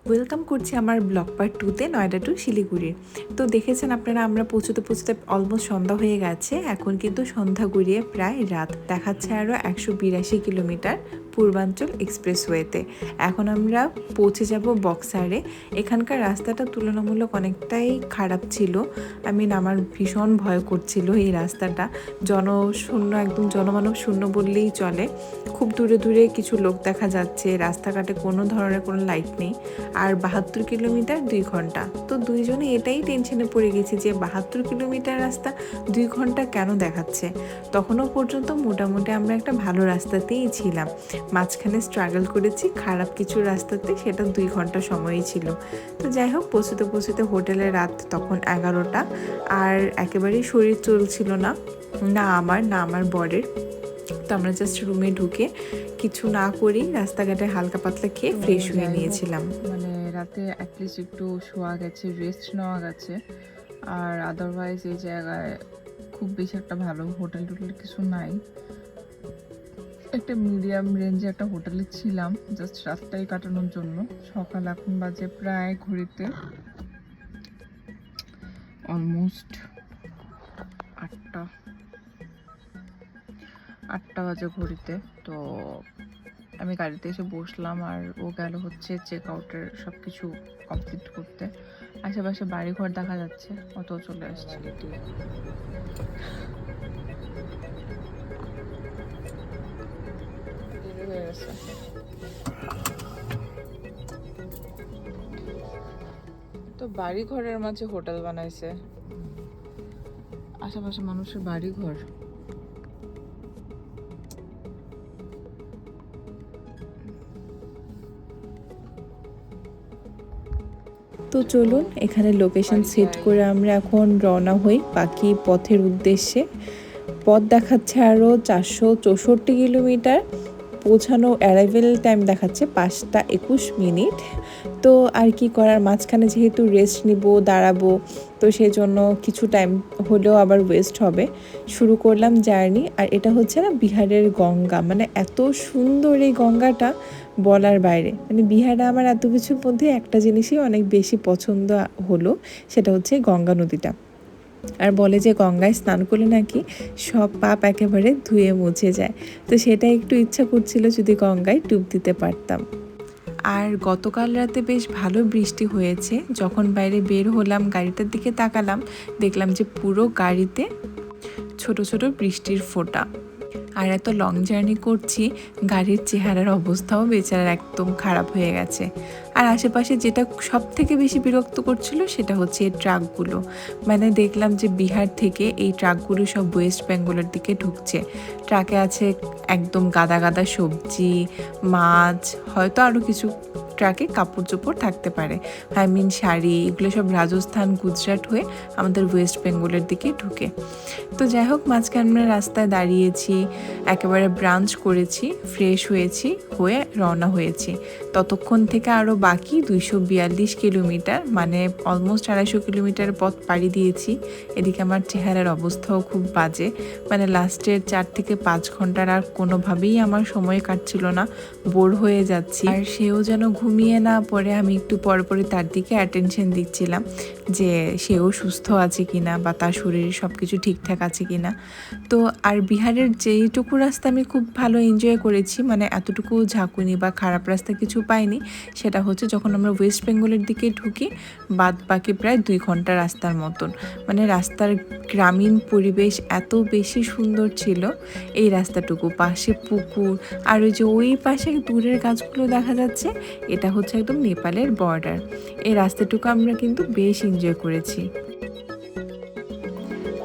Welcome করছি আমার blog part 2তে Noida two শিলিগুড়ির। তো দেখেছেন আপনারা আমরা পৌঁছতে পৌঁছতে অলমোস্ট সন্ধ্যা হয়ে গেছে। এখন কিন্তু সন্ধ্যা গড়িয়ে প্রায় রাত দেখাচ্ছে আরও 182 কিলোমিটার পূর্বাঞ্চল এক্সপ্রেসওয়েতে। এখন আমরা পৌঁছে যাব বক্সারে। এখানকার রাস্তাটা তুলনামূলক অনেকটাই খারাপ ছিল। আমার ভীষণ ভয় করছিল এই রাস্তাটা, জনশূন্য, একদম জনমানব শূন্য বললেই চলে। খুব দূরে দূরে কিছু লোক দেখা যাচ্ছে, রাস্তাঘাটে কোনো ধরনের কোনো লাইট নেই। আর 72 কিলোমিটার 2 ঘন্টা। তো দুইজনে এটাই টেনশনে পড়ে গেছি যে 72 কিলোমিটার রাস্তা 2 ঘন্টা কেন দেখাচ্ছে। তখনও পর্যন্ত মোটামুটি আমরা একটা ভালো রাস্তাতেই ছিলাম, মাঝখানে স্ট্রাগল করেছি খারাপ কিছু রাস্তাতে, সেটা 2 ঘন্টা সময়ই ছিল। তো যাই হোক, পৌঁছতে পৌঁছতে হোটেলে রাত তখন 11টা। আর একেবারেই শরীর চলছিল না, না আমার বরের। তো আমরা জাস্ট রুমে ঢুকে কিছু না করেই রাস্তাঘাটে হালকা পাতলা খেয়ে ফ্রেশ হয়ে নিয়েছিলাম। মানে রাতে অ্যাটলিস্ট একটু শোয়া গেছে, রেস্ট নেওয়া গেছে। আর আদারওয়াইজ এই জায়গায় খুব বেশি একটা ভালো হোটেল টোটেল কিছু নাই। একটা মিডিয়াম রেঞ্জে একটা হোটেলে ছিলাম জাস্ট রাতটাই কাটানোর জন্য। সকাল এখন বাজে প্রায় ঘড়িতে অলমোস্ট আটটা বাজে ঘড়িতে। তো আমি গাড়িতে এসে বসলাম আর ও গেল হচ্ছে চেক আউটের সব কিছু কমপ্লিট করতে। আশেপাশে বাড়িঘর দেখা যাচ্ছে, অত চলে আসছে। তো বাড়ি ঘরের মাঝে হোটেল বানাইছে, আশেপাশে মানুষের বাড়ি ঘর। তো চলুন এখানে লোকেশন সেট করে আমরা এখন রওনা হই বাকি পথের উদ্দেশ্যে। পথ দেখাচ্ছে আরও 464 কিলোমিটার, পৌঁছানো অ্যারাইভেল টাইম দেখাচ্ছে 5টা 21 মিনিট। তো আর কি করার, মাঝখানে যেহেতু রেস্ট নিব, দাঁড়াবো, তো সেই জন্য কিছু টাইম হলেও আবার ওয়েস্ট হবে। শুরু করলাম জার্নি। আর এটা হচ্ছে না বিহারের গঙ্গা, মানে এত সুন্দর এই গঙ্গাটা বলার বাইরে। মানে বিহারে আমার এত কিছুর মধ্যে একটা জিনিসই অনেক বেশি পছন্দ হলো, সেটা হচ্ছে গঙ্গা নদীটা। আর বলে যে গঙ্গায় স্নান করলে নাকি সব পাপ একেবারে ধুয়ে মুছে যায়। তো সেটা একটু ইচ্ছা করছিল যদি গঙ্গায় ডুব দিতে পারতাম। আর গতকাল রাতে বেশ ভালো বৃষ্টি হয়েছে। যখন বাইরে বের হলাম, গাড়িটার দিকে তাকালাম, দেখলাম যে পুরো গাড়িতে ছোট ছোট বৃষ্টির ফোঁটা। আর এত লং জার্নি করছি, গাড়ির চেহারার অবস্থাও বেচারার একদম খারাপ হয়ে গেছে। আর আশেপাশে যেটা সব থেকে বেশি বিরক্ত করছিল সেটা হচ্ছে এই ট্রাকগুলো। মানে দেখলাম যে বিহার থেকে এই ট্রাকগুলো সব ওয়েস্ট বেঙ্গলের দিকে ঢুকছে। ট্রাকে আছে একদম গাদা গাদা সবজি, মাছ, হয়তো আরও কিছু ট্রাকে কাপড় চোপড় থাকতে পারে, শাড়ি, এগুলো সব রাজস্থান গুজরাট হয়ে আমাদের ওয়েস্ট বেঙ্গলের দিকে ঢুকে। তো যাই হোক, মাঝখানে আমরা রাস্তায় দাঁড়িয়েছি, একেবারে ব্রাঞ্চ করেছি, ফ্রেশ হয়েছি, হয়ে রওনা হয়েছি। ততক্ষণ থেকে আরও বাকি 242 কিলোমিটার, মানে অলমোস্ট 250 কিলোমিটার পথ পাড়ি দিয়েছি। এদিকে আমার চেহারার অবস্থাও খুব বাজে, মানে লাস্টের 4 থেকে 5 ঘন্টার আর কোনোভাবেই আমার সময় কাটছিল না, বোর হয়ে যাচ্ছি। আর সেও যেন ঘুমিয়ে না পড়ে, আমি একটু পরে তার দিকে অ্যাটেনশন দিচ্ছিলাম যে সেও সুস্থ আছে কিনা বা তার শরীরে সব কিছু ঠিকঠাক আছে কিনা। তো আর বিহারের যেইটুকু রাস্তা আমি খুব ভালো এনজয় করেছি, মানে এতটুকু ঝাঁকুনি বা খারাপ রাস্তা কিছু পাইনি, সেটা হচ্ছে যখন আমরা ওয়েস্ট বেঙ্গলের দিকে ঢুকি, বাদ বাকি প্রায় 2 ঘন্টা রাস্তার মতন। মানে রাস্তার গ্রামীণ পরিবেশ এত বেশি সুন্দর ছিল। এই রাস্তাটুকু, পাশে পুকুর, আর ওই পাশে দূরের গাছগুলো দেখা যাচ্ছে, এটা হচ্ছে একদম নেপালের বর্ডার। এই রাস্তাটুকু আমরা কিন্তু বেশ এনজয় করেছি।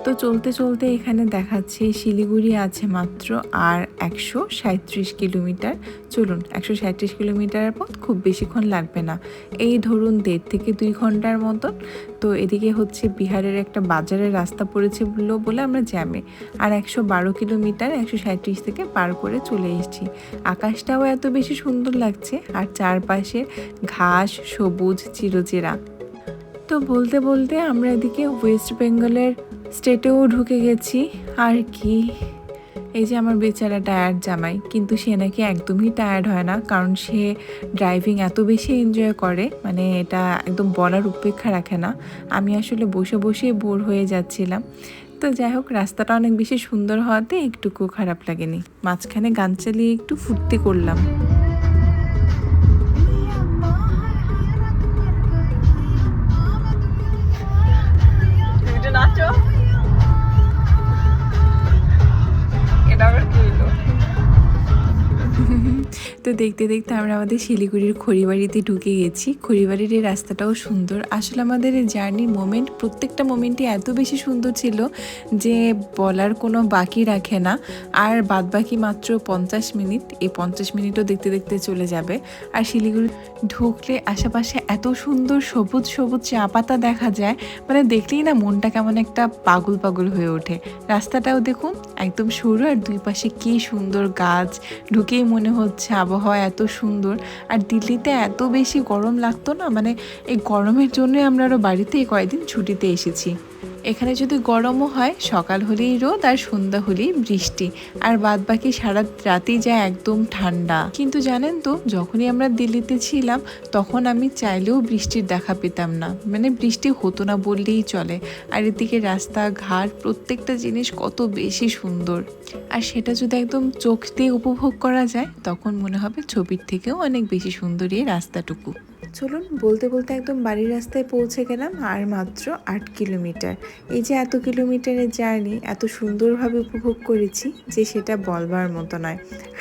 তো চলতে চলতে এখানে দেখাচ্ছে শিলিগুড়ি আছে মাত্র আর 137 কিলোমিটার। চলুন, 137 কিলোমিটারের পথ খুব বেশিক্ষণ লাগবে না, এই ধরুন 1.5 থেকে 2 ঘন্টার মতন। তো এদিকে হচ্ছে বিহারের একটা বাজারের রাস্তা পড়েছে বলে আমরা জ্যামে। আর 112 কিলোমিটার 137 থেকে পার করে চলে এসেছি। আকাশটাও এত বেশি সুন্দর লাগছে, আর চারপাশে ঘাস, সবুজ, চিরচেরা। তো বলতে বলতে আমরা এদিকে ওয়েস্ট বেঙ্গলের স্টেটেও ঢুকে গেছি। আর কি, এই যে আমার বেচারা টায়ার্ড জামাই, কিন্তু সে নাকি একদমই টায়ার্ড হয় না, কারণ সে ড্রাইভিং এত বেশি এনজয় করে, মানে এটা একদম বলার উপেক্ষা রাখে না। আমি আসলে বসে বসে বোর হয়ে যাচ্ছিলাম। তো যাই হোক, রাস্তাটা অনেক বেশি সুন্দর হওয়াতে একটুকু খারাপ লাগেনি। মাঝখানে গান চালিয়ে একটু ফুর্তি করলাম। নাচো, এটা আবার কি হলো? তো দেখতে দেখতে আমরা আমাদের শিলিগুড়ির খড়িবাড়িতে ঢুকে গেছি। খড়িবাড়ির এই রাস্তাটাও সুন্দর। আসলে আমাদের এই জার্নি মোমেন্ট, প্রত্যেকটা মোমেন্টই এত বেশি সুন্দর ছিল যে বলার কোনো বাকি রাখে না। আর বাদ বাকি মাত্র 50 মিনিট, এই 50 মিনিটও দেখতে দেখতে চলে যাবে। আর শিলিগুড়ি ঢুকলে আশেপাশে এত সুন্দর সবুজ সবুজ চা পাতা দেখা যায়, মানে দেখলেই না মনটা কেমন একটা পাগল পাগল হয়ে ওঠে। রাস্তাটাও দেখুন একদম সরু, আর দুই পাশে কি সুন্দর গাছ। ঢুকেই মনে হচ্ছে আবহাওয়া এত সুন্দর। আর দিল্লিতে এত বেশি গরম লাগতো না, মানে এই গরমের জন্যই আমরা আরও বাড়িতে কয়েকদিন ছুটিতে এসেছি। এখানে যদি গরমও হয়, সকাল হলেই রোদ আর সন্ধ্যা হলেই বৃষ্টি, আর বাদ বাকি সারা রাতেই যায় একদম ঠান্ডা। কিন্তু জানেন তো, যখনই আমরা দিল্লিতে ছিলাম তখন আমি চাইলেও বৃষ্টির দেখা পেতাম না, মানে বৃষ্টি হতো না বললেই চলে। আর এদিকে রাস্তাঘাট প্রত্যেকটা জিনিস কত বেশি সুন্দর, আর সেটা যদি একদম চোখ দিয়ে উপভোগ করা যায় তখন মনে হবে ছবির থেকেও অনেক বেশি সুন্দর এই রাস্তাটুকু। চলুন, বলতে বলতে একদম বাড়ির রাস্তায় পৌঁছে গেলাম, আর মাত্র 8 কিলোমিটার। এই যে এত কিলোমিটারের জার্নি এত সুন্দরভাবে উপভোগ করেছি যে সেটা বলবার মতো নয়।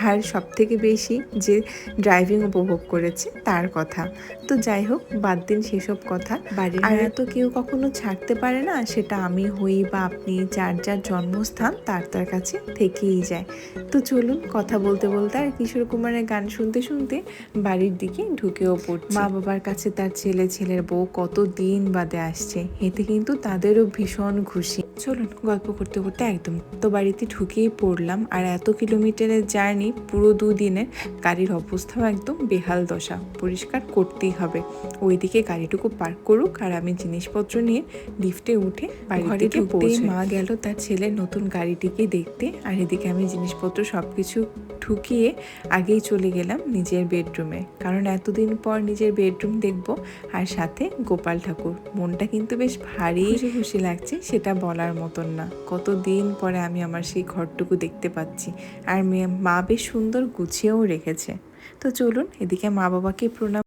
আর সব থেকে বেশি যে ড্রাইভিং উপভোগ করেছে তার কথা। তো যাই হোক, বাদ দিন সেসব কথা। বাড়ির আর তো কেউ কখনো ছাড়তে পারে না, সেটা আমি হই বা আপনি, যার যার জন্মস্থান তার তার কাছে থেকেই যায়। তো চলুন, কথা বলতে বলতে আর কিশোর কুমারের গান শুনতে শুনতে বাড়ির দিকে ঢুকেও পড়ছি। মা বাবার কাছে তার ছেলে, ছেলের বউ কত দিন বাদে আসছে, এতে কিন্তু তাদেরও ভীষণ খুশি। চলুন, গল্প করতে করতে একদম তো বাড়িতে ঢুকেই পড়লাম। আর এত কিলোমিটারের জার্নি, পুরো 2 দিনে গাড়ির অবস্থাও একদম বেহাল দশা, পরিষ্কার করতেই হবে। ওইদিকে গাড়িটুকু পার্ক করুক, আর আমি জিনিসপত্র নিয়ে লিফটে উঠে বাড়িতে ঢুকতেই মা গেল তার ছেলের নতুন গাড়িটিকে দেখতে, আর এদিকে আমি জিনিসপত্র সবকিছু ঢুকিয়ে আগেই চলে গেলাম নিজের বেডরুমে, কারণ এতদিন পর নিজের বেডরুম দেখব, আর সাথে গোপাল ঠাকুর। মনটা কিন্তু বেশ ভারী খুশি লাগছে, সেটা বলার মতন না। কতদিন পরে আমি আমার সেই ঘরটুকু দেখতে পাচ্ছি, আর মা বেশ সুন্দর গুছিয়েও রেখেছে। তো চলুন, এদিকে মা বাবাকে প্রণাম